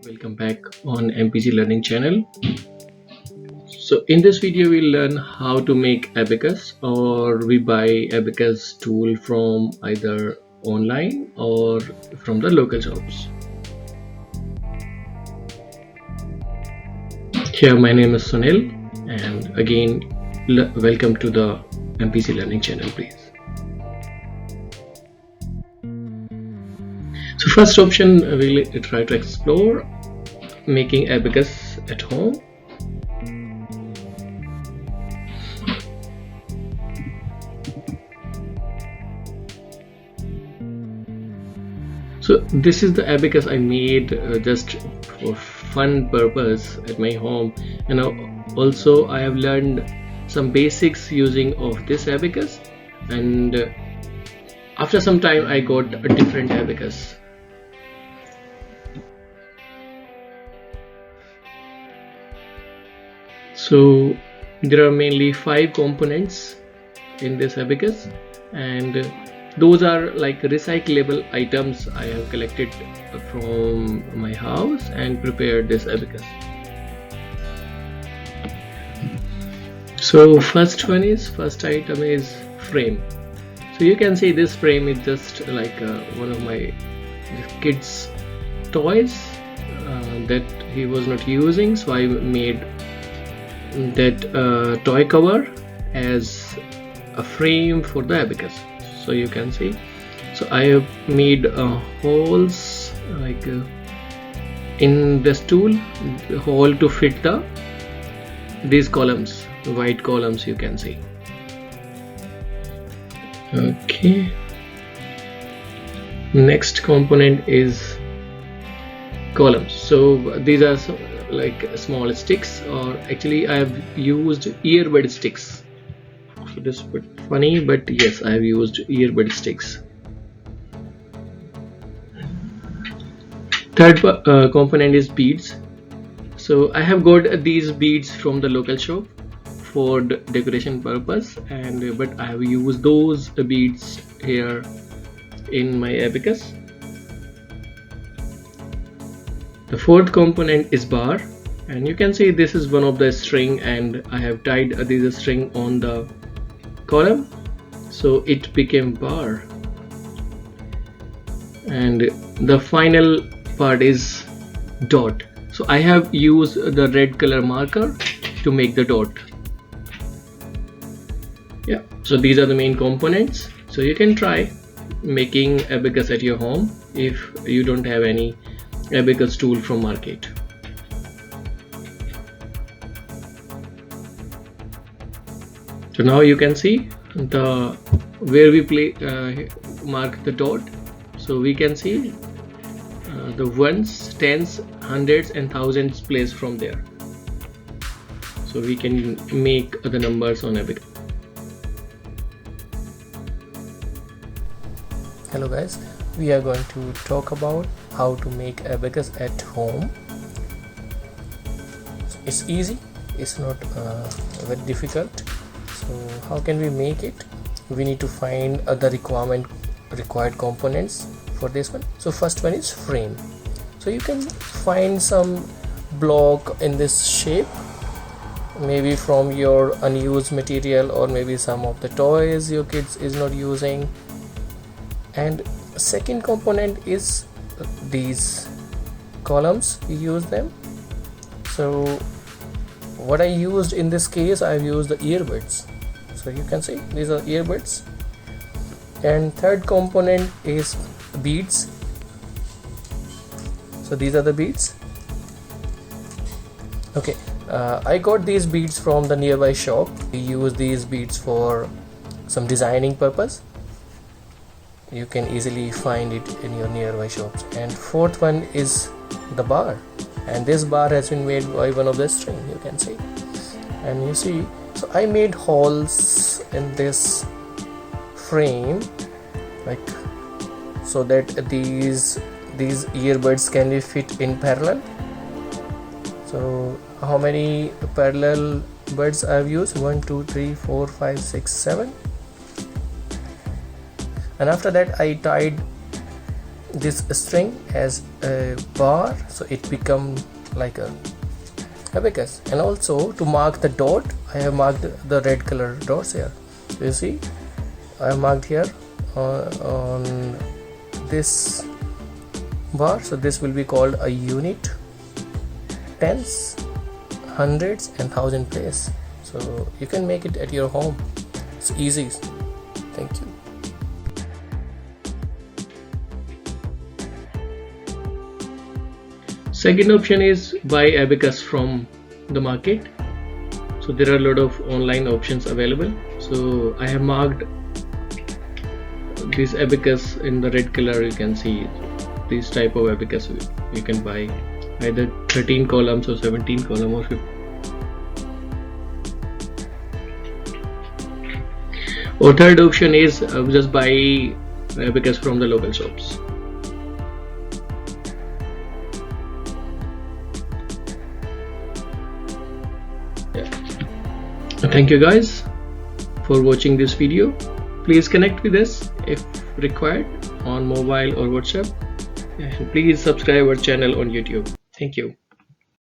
Welcome back on MPGLearning channel. So in this video we'll learn how to make Abacus, or we buy Abacus tool from either online or from the local shops. Here my name is Sunil, and again welcome to the MPGLearning channel please. So first option we'll try to explore making Abacus at home. So this is the Abacus I made just for fun purpose at my home, and also I have learned some basics using of this Abacus, and after some time I got a different Abacus. So there are mainly 5 components in this Abacus, and those are like recyclable items I have collected from my house and prepared this Abacus. So first item is frame. So you can see this frame is just like one of my kids' toys that he was not using, so I made that toy cover as a frame for the Abacus. So you can see, so I have made holes like in this tool, the hole to fit these columns, white columns you can see. Okay, next component is columns. So these are like small sticks, or actually I have used earbud sticks. So this is a bit funny, but yes, I have used earbud sticks. Third component is beads. So I have got these beads from the local shop for the decoration purpose, but I have used those beads here in my Abacus. The fourth component is bar, and you can see this is one of the string, and I have tied this string on the column, so it became bar. And the final part is dot. So I have used the red color marker to make the dot. Yeah, so these are the main components. So you can try making Abacus at your home if you don't have any Abacus tool from market. So now you can see where we mark the dot. So we can see the ones, tens, hundreds and thousands placed from there. So we can make the numbers on Abacus. Hello guys, we are going to talk about how to make Abacus at home. It's easy, it's not very difficult. So how can we make it? We need to find the required components for this one. So first one is frame. So you can find some block in this shape, maybe from your unused material, or maybe some of the toys your kids is not using. And second component is these columns, you use them. So what I used in this case, I've used the earbuds. So you can see these are earbuds. And third component is beads. So these are the beads. Okay, I got these beads from the nearby shop. We use these beads for some designing purpose. You can easily find it in your nearby shops. And fourth one is the bar, and this bar has been made by one of the string, you can see. And you see, so I made holes in this frame, like so that these earbuds can be fit in parallel. So how many parallel buds I have used? 1 2 3 4 5 6 7. And after that I tied this string as a bar, so it become like a abacus. And also to mark the dot, I have marked the red color dots here. You see, I have marked here on this bar, so this will be called a unit, tens, hundreds and thousand place. So you can make it at your home. It's easy. Thank you. Second option is buy abacus from the market. So there are a lot of online options available. So I have marked this abacus in the red color. You can see this type of abacus you can buy, either 13 columns or 17 column or 50. Or third option is just buy abacus from the local shops. Thank you guys for watching this video. Please connect with us if required on mobile or WhatsApp, and please subscribe our channel on YouTube. Thank you.